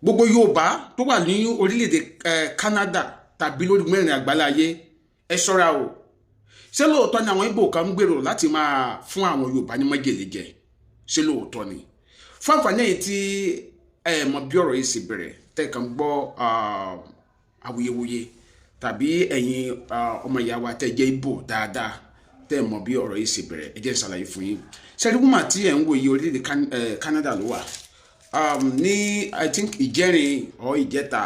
gbogbo Yorùbá tó wà ní orílẹ̀-èdè Canada tàbí lórí mẹ́rin àgbáláyé ẹ ṣọ́ra o. Ṣé lóòótọ́ ni àwọn Ìgbò kan ń gbèrò láti máa fún àwọn Yorùbá ní májèlé jẹ? Ṣé lóòótọ́ ni? Fún àǹfààní èyí tí ẹ mọ̀ bí ọ̀rọ̀ yìí sì bẹ̀rẹ̀ tẹ́ẹ̀kan gbọ́ awuyewuye tàbí ẹ̀yin ọmọ ìyá wa tẹ́ jẹ́ Ìgbò dáadáa tẹ́ mọ̀ bí ọ̀rọ̀ yìí sì bẹ̀rẹ̀ ẹ jẹ́ n ṣàlàyé fún yín. Ṣẹ́rí wúmà tí ẹ̀ ń wò yìí orílẹ̀-èdè Canada ló wà. Ní I think ìjẹrin or ìjẹta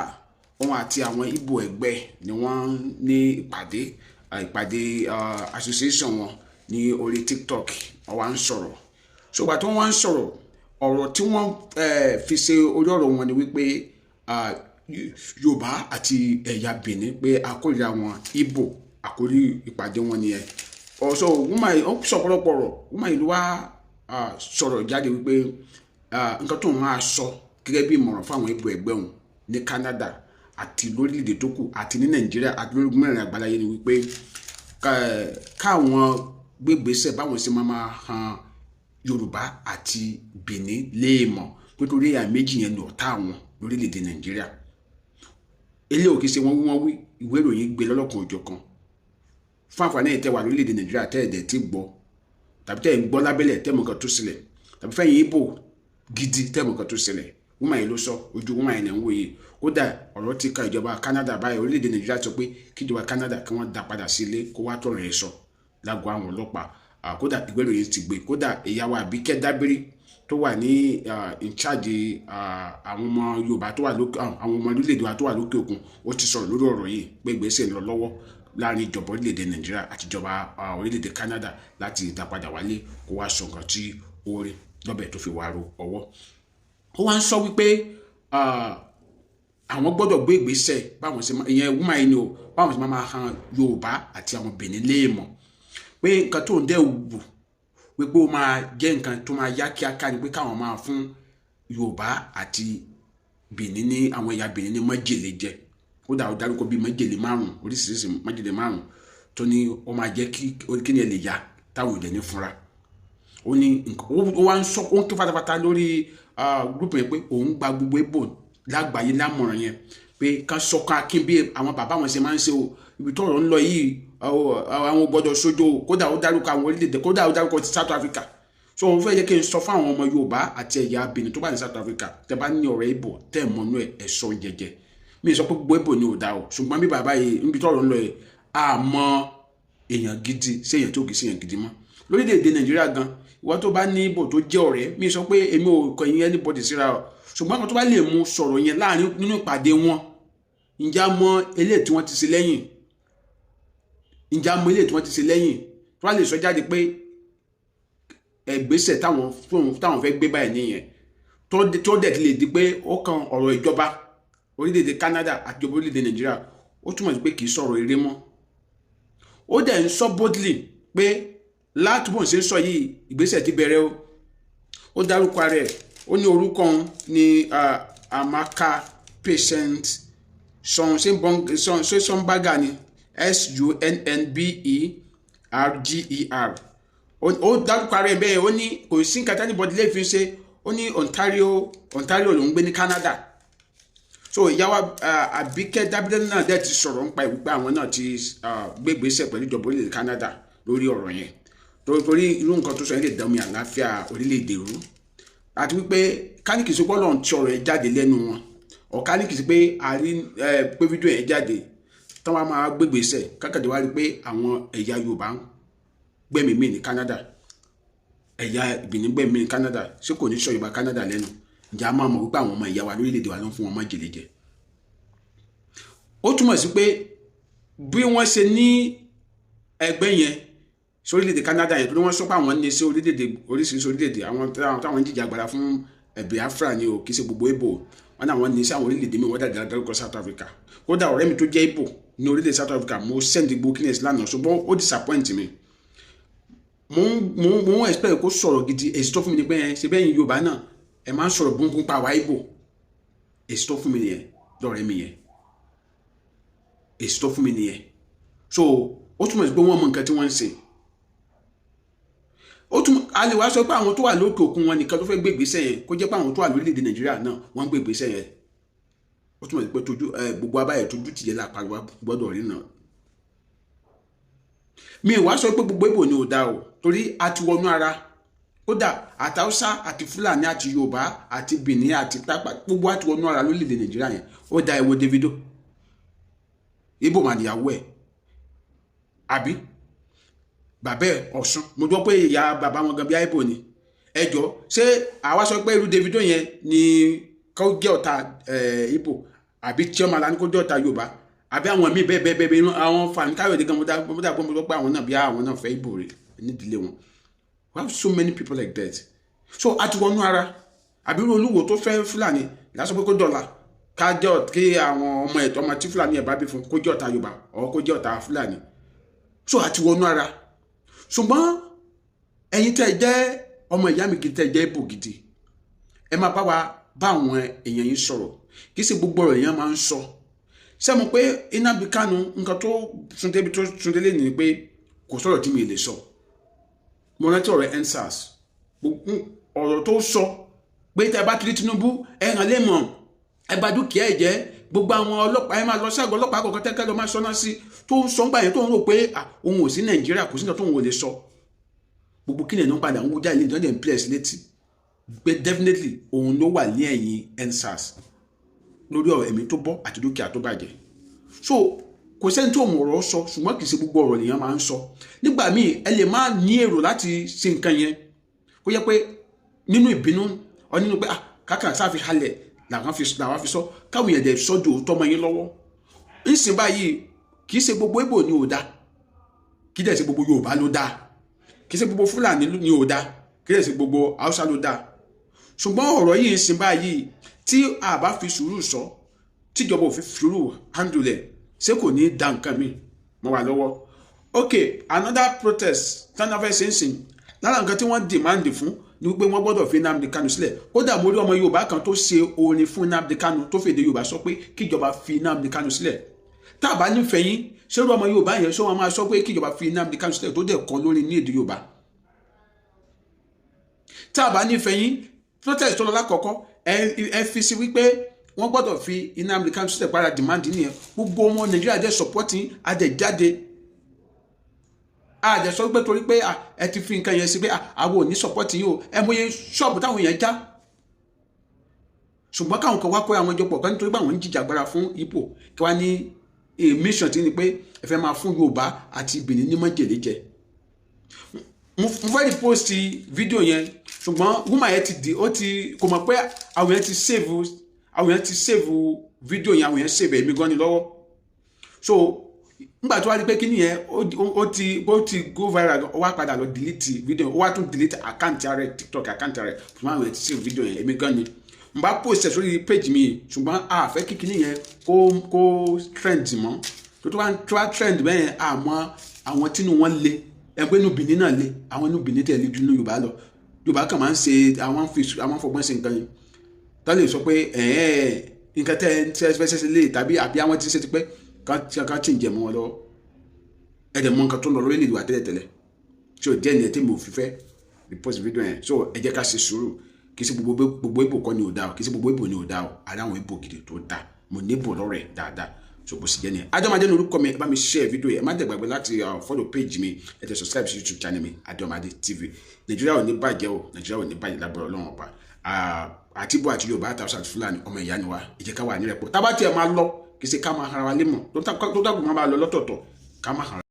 òun àti àwọn Ìgbò ẹgbẹ́ ni wọ́n ní ìpàdé association wọn ní orí TikTok wọ́n wá ń sọ̀rọ̀. Ṣùgbọ́n tí wọ́n wá ń sọ̀rọ̀ ọ̀rọ̀ tí wọ́n fi ṣe orí ọ̀rọ̀ wọn ni wípé Yorùbá àti ẹ̀yà Benin pé àkórìíra wọn Ìgbò àkórí ìpàdé wọn nìyẹn. ọ̀sọ̀ wọ́n sọ̀pọ̀lọpọ̀ ọ̀rọ̀ wọ́n máa ìlú wá sọ̀rọ̀ jáde wípé nǹkan tó máa sọ gẹ́gẹ́ bí ìmọ̀ràn fún àwọn Ìgbò ẹgbẹ́ òun ní Canada àti lórílẹ̀‐èdè tó kù àti ní Nàìjíríà àti lórí mẹ́rin àgbáláyé ni wípé káwọn gbégbèsè báwọn ṣe máa han Yorùbá àti Benin léèmọ̀ nítorí ẹ̀yà méjì yẹn ní ọ̀tá àwọn lórílẹ̀‐èdè Nàìjíríà. Ilé òkè ṣe wọ́n wí ìwé ìròyìn gbé lọ́lọ́kan òjọ̀kan fún àǹfààní ìtẹ́wà lórílẹ̀‐èdè Nàìjíríà tẹ́ẹ̀dẹ̀ tí gbọ́ tàbí tẹ́ẹ̀ ń gbọ́ lábẹ́lẹ̀ tẹ́ẹ̀mọ̀ kan tó sílẹ̀ tàbí fẹ́yìn Ìgbò gidi tẹ́ẹ̀mọ̀ kan tó sílẹ̀ wọ́n máa ń lọ sọ ojú wọ́n máa ń wò yìí. Kódà ọ̀rọ̀ ti ka ìjọba Canada báyìí orílẹ̀‐èdè Nàìjíríà sọ pé kí ìjọba Canada kí wọ́n dá padà sí ilé kó wá tọ̀rọ̀ ẹ̀ sọ lágọ̀ọ́ àwọn ọlọ́pàá. Kódà ìwé ìròyìn ti gbé kódà ìyàwó Àbíkẹ́ Dábírí tó wà ní in charge àwọn ọmọ Yorùbá tó wà lókè àwọn ọmọ orílẹ̀‐èdè wa tó wà lókè òkun ó ti sọ̀rọ̀ lórí ọ̀rọ̀ yìí pé ìgbésẹ̀ ń lọ lọ́wọ́ láàrin ìjọba orílẹ̀-èdè Nàìjíríà àti ìjọba orílẹ̀-èdè Canada láti ìdápadà wálé kó wá sọ nǹkan tí ó rí lọ́bẹ̀ tó fi wá ro ọwọ́. Ó wá ń sọ wípé àwọn gbọ́dọ̀ gbé ìgbésẹ̀ báwọn ṣe ìyẹn wúmà yìí ni o báwọn ṣe máa han Yorùbá àti àwọn Benin léèmọ̀ pé nǹkan tó ń dẹ́ wù wípé ó máa jẹ́ nǹkan tó máa yá kíákíá ni pé káwọn máa fún Yorùbá àti Benin ní àwọn ẹ̀yà Benin ní májèlé jẹ. Kódà ó dárúkọ bíi májèlé márùn oríṣiríṣi májèlé márùn tó ní ó máa jẹ́ kí ni ẹ lè yá táwọn ìdẹ̀ ní fúnra. Ó ní ó wá ń sọ ó ń ké fatafata lórí gúrúùpù yẹn pé òun gba gbogbo Ìgbò lágbàáyé lámọ̀ràn yẹn pé ká sọ̀kan akin bí àwọn bàbá wọn ṣe máa ń ṣe o ibi tó ọ̀rọ̀ ń lọ yìí àwọn gbọ́dọ̀ sójó kódà ó dárúkọ àwọn orílẹ̀-èdè kódà ó dárúkọ ti South Africa. So òun fẹ́ yẹ kí n sọ fún àwọn ọmọ Yorùbá àti ẹ̀yà Benin tó bá ní South Africa tẹ́ bá ní ọ̀rẹ́ Ìgbò tẹ́ mọ́nú ẹ̀ sọ jẹjẹ. Mi sọ pé gbogbo Ìgbò ni ò dá o ṣùgbọ́n bí bàbá yìí níbi tó ọ̀rọ̀ ń lọ yìí àmọ́ èèyàn gidi sí èèyàn tó kì í sí èèyàn gidi mọ́ lórílẹ̀-èdè Nàìjíríà gan ìwọ tó bá ní Ìgbò tó jẹ́ ọ̀rẹ́ mi sọ pé èmi ò kọ ìyẹn anybody síra o ṣùgbọ́n àwọn tó bá lè mú sọ̀rọ̀ yẹn láàrin nínú ìpàdé wọn ǹjẹ́ mọ̀ eléyìí tí wọ́n ti ṣe lẹ́yìn tó bá lè sọ jáde pé ẹgbẹ́sẹ̀ táwọn fẹ́ gbé báyìí nìyẹn tó dẹ̀ ti lè di pé ó kan ọ̀rọ̀ ìjọba orílẹ̀-èdè Canada àti ìjọba orílẹ̀-èdè Nàìjíríà ó túmọ̀ sí pé kì í sọ̀rọ̀ eré mọ́. Ó dẹ̀ ń sọ boldly pé látúbọ̀ ṣe ń sọ yìí ìgbésẹ̀ ti bẹ̀rẹ̀ o. Ó dárúkọ rẹ̀ ó ní orúkọ òun ní Amaka Patient Sọ́nbàgà ni Sunnberger. Ó dárúkọ rẹ̀ bẹ́ẹ̀ ó ní kò sí nǹkan tí anybody lè fi ṣe ó ní Ontario ló ń gbé ní Canada. So ìyàwó Àbíkẹ́ Dábírí náà dẹ̀ ti sọ̀rọ̀ nípa ìwípé àwọn náà ti gbé ìgbésẹ̀ pẹ̀lú ìjọba orílẹ̀-èdè Canada lórí ọ̀rọ̀ yẹn torí irú nǹkan tó sọ yẹn lè dánmi àlàáfíà orílẹ̀-èdè rú àti wípé káníkì sí pọ́lọ̀ ti ọ̀rọ̀ ẹ̀ jáde lẹ́nu wọn ọ̀káníkì sí pé pé fídíò ẹ̀ jáde tán wá máa gbé ìgbésẹ̀ kákàdé wá rí pé àwọn ẹ̀yà Yorùbá gbẹ̀mí mi ní Canada ẹ̀yà Benin gbẹ̀mí ní Canada ṣé kò ní sọ Yorùbá Canada lẹ́nu ǹjẹ́ a máa mọ̀ wípé àwọn ọmọ ìyá wa lórílẹ̀‐èdè wa ló ń fún wọn májèlé jẹ. Ó túmọ̀ sí pé bí wọ́n ṣe ní ẹgbẹ́ yẹn sórílẹ̀‐èdè Canada yẹn torí wọ́n sọ pé àwọn ní sí orílẹ̀‐èdè oríṣiríṣi orílẹ̀‐èdè àwọn táwọn ń jìjà agbára fún Biafra ni o kì í ṣe gbogbo Ìgbò wọn náà wọ́n ní sí àwọn orílẹ̀‐èdè mi wọ́n dàgbà dárúkọ South Africa. Kódà ọ̀rẹ́ mi tó jẹ́ Ìgbò ní orílẹ̀‐èdè South Africa mo send gbogbo kí ní ẹ̀sìn lánàá ṣùgbọ́n ó disappoint mi. mo ń expect kó sọ̀rọ̀ gidi èsì tó fún mi ní pé ṣe bẹ́yìn Yorùbá náà ẹ máa ń sọ̀rọ̀ búnkún pa àwa Ìgbò èsì tó fún mi nìyẹn lọ́rẹ́ mi yẹn èsì tó fún mi nìyẹn. So ó túmọ̀ sí pé wọ́n mọ nǹkan tí wọ́n ń ṣe. A lè wá sọ pé àwọn tó wà lókè òkun wọn nìkan tó fẹ́ gbé ìgbésẹ̀ yẹn kó jẹ́ pé àwọn tó wà lórílẹ̀‐èdè Nàìjíríà náà wọ́n ń gbé ìgbésẹ̀ yẹn ó túmọ̀ sí pé gbogbo abáyẹ̀ tójú tìyẹ́ lápá gbọ́dọ̀ rí náà. Mi wá sọ pé gbogbo Ìgbò ni ò dá o torí a ti wọnú ara kódà àti Haúsá àti Fúlàní àti Yorùbá àti Benin àti tápà gbogbo àti wọnú ara lórílẹ̀-èdè Nàìjíríà yẹn ó dá ẹ wo Davido Ìgbò mà níyàwó ẹ̀ àbí bàbá ẹ̀ Ọ̀ṣun mo gbọ́ pé ìyá bàbá wọn gan bí Ìgbò ni ẹjọ́ ṣé àwa sọ pé irú Davido yẹn ni kó jẹ́ ọ̀tá Ìgbò àbí Chioma Alani kó jẹ́ ọ̀tá Yorùbá àbí àwọn míì bẹ́ẹ̀ àwọn Fani Káyọ̀dé gan mo dá pé àwọn náà bí àwọn náà fẹ́ Ìgbò rẹ̀ nídìílé wọn. We have so many people like that. So àti wọnú ara àbí irú Olúwo tó fẹ́ Fúlàní lásán pé kó dọ̀la kájọ kí àwọn ọmọ ẹ̀tọ́ ọmọ tí Fúlàní ẹ̀ bá bí fún kó jẹ́ ọ̀tá Yorùbá ọ̀ kó jẹ́ ọ̀tá Fúlàní. So àti wọnú ara ṣùgbọ́n ẹ̀yin tẹ́ jẹ́ ọmọ ìyá mi gidi tẹ́ jẹ́ Ìgbò gidi ẹ máa bá àwọn èèyàn yìí sọ̀rọ̀ kì í ṣe gbogbo ọ̀rọ̀ èèyàn máa ń sọ ṣé mo pé Nnamdi Kanu nǹkan tó súndébi tó súndélé ni pé kò sọ̀rọ̀ tí mi lè sọ mo rántí ọ̀rọ̀ EndSARS ọ̀rọ̀ tó sọ pé tẹ́ bá tiri Tinubu ẹ hàn lè mọ̀ ẹ bá dúkìá ẹ jẹ́ gbogbo àwọn ọlọ́pàá ẹ máa lọ sí àgọ́ ọlọ́pàá kọ̀ọ̀kan tẹ́kẹ́ lọ máa sọ́nà sí tó ń sọ ńgbà yẹn tó ń rò pé òun ò sí Nàìjíríà kò sí nǹkan tó ń wò lè sọ gbogbo kí nìyẹn padà ń wú jáde ní ọdún place létí pé definitely òun ló wà ní ẹ̀yìn EndSARS lórí ọ̀rọ̀ ẹ̀mí tó bọ́ àti dúkìá tó bàjẹ́. So kò sẹ́ni tó mọ̀ ọ̀rọ̀ sọ ṣùgbọ́n kì í ṣe gbogbo ọ̀rọ̀ nìyẹn máa ń sọ nígbà míì ẹ lè má ní èrò láti ṣe nǹkan yẹn kó yẹ pé nínú ìbínú ọ nínú pé kákan sáfi halẹ̀ làwọn fi sọ káwọn yẹn dẹ̀ sọ́jọ́ òótọ́ mọ́ yín lọ́wọ́ ńsìn báyìí kì í ṣe gbogbo Ìgbò ni ò dá kì í dẹ̀ ṣe gbogbo Yorùbá ló dá kì í ṣe gbogbo Fúlàní ni ò dá kì í dẹ̀ ṣe gbogbo Haúsá ló dá ṣùgbọ́n ọ̀rọ̀ yìí ńsìn báyìí tí a bá fi sùúrù sọ tíjọba ò fi sùúrù handle ṣé kò ní dá nǹkan mi mọ́ wa lọ́wọ́. Okay, another protest tán náà fẹ́ ṣe ń sìn lára nǹkan tí wọ́n demand fún ni wípé wọ́n gbọ́dọ̀ fi Nnamdi Kanu sílẹ̀ kódà mo rí ọmọ Yorùbá kan tó ṣe orin fún Nnamdi Kanu tó fèdè Yorùbá sọ pé kíjọba fi Nnamdi Kanu sílẹ̀ tá a bá nífẹ̀ẹ́ yín ṣé irú ọmọ Yorùbá yẹn ṣé wọ́n máa sọ pé kíjọba fi Nnamdi Kanu sílẹ̀ tó dẹ̀ kọ́ lórí ní èdè Yorùbá tá a bá nífẹ̀ẹ́ yín protest tó lọ lákọ̀ọ́kọ́ ẹ fi sí wípé wọ́n gbọ́dọ̀ fi Nnamdi Kanu sílẹ̀ para demand nìyẹn gbogbo ọmọ Nàìjíríà jẹ́ supporting adẹ̀jáde àjẹ́ sọ pé torí pé ẹ ti fi nǹkan yẹn sí pé àwọn ò ní supporting yìí o ẹ mọ iye ṣọ́ọ̀bù táwọn èèyàn já ṣùgbọ́n káwọn kan wá kó àwọn ìjọpọ̀ kan nítorí pé àwọn ń jìjàgbara fún Ìgbò kí wá ní mission tí ni pé ẹ fẹ́ máa fún Yorùbá àti Benin ní májèlé jẹ mo fẹ́ rí post fídíò yẹn ṣùgbọ́n woman yẹn ti di ó ti kò mọ̀ pé àwọn yẹn ti save fídíò yẹn àwọn yẹn save ẹ̀mí gan ni lọ́wọ́ so nígbà tó wá rí pé kí nìyẹn ó ti go viral ó wá padà lọ delete fídíò ó wá tún delete àkáǹtì rẹ̀ TikTok àkáǹtì rẹ̀ fún àwọn yẹn ti save fídíò yẹn ẹ̀mí gan ni n bá post ẹ̀ sórí page mi ṣùgbọ́n àfẹ́ kí nìyẹn kó trend mọ́ tó wá trend bẹ́ẹ̀ yẹn àmọ́ àwọn tínú wọn le ẹgbẹ́ inú Benin náà le àwọn inú Benin tẹ̀lé ju inú Yorùbá lọ Yorùbá kan máa ń ṣe àwọn fọgbọ́n ṣe nǹkan yìí tó lè sọ pé nǹkan tẹ́ ẹ fẹ́ ṣe lè tàbí àbí àwọn tí ń ṣe ti pẹ́ ká tí ń jẹ mọ́ wọn lọ́wọ́ ẹ̀dẹ̀ mọ nǹkan tó ń lọ lórílẹ̀-èdè wa tẹ́lẹ̀tẹ́lẹ̀ tí ò díẹ̀ ní ẹ̀ tí mo fi fẹ́ repost video yẹn so ẹ jẹ́ ká ṣe sùúrù kì í ṣe gbogbo Ìgbò kọ́ ni ò dá o kì í ṣe gbogbo Ìgbò ni ò dá o àrí àwọn Ìgbò gidi tó dá mo ní Ìgbò lọ́rẹ̀ dáadáa so bó sì jẹ́ nìyẹn Adeomade ní orúkọ mi ẹ bá mi share video yẹn ẹ má dẹ̀ gbàgbé láti follow page mi ẹ tẹ̀ subscribe sí YouTube channel mi Adeomade TV Nàìjíríà ò ní bàjẹ́ o Nàìjíríà ò ní bàjẹ́ lábẹ́ Ọlọ́run ọba àti Ìgbò àti Yorùbá àti Haúsá àti Fúlàní ọmọ ìyá ni wa ẹ jẹ́ ká wà ní rẹ̀pọ̀ tábà tí ẹ máa lọ kì í ṣe ká máa hara wa lé mọ̀ tó dàgbò máa bá lọ lọ́tọ̀ọ̀tọ̀ ká máa hara.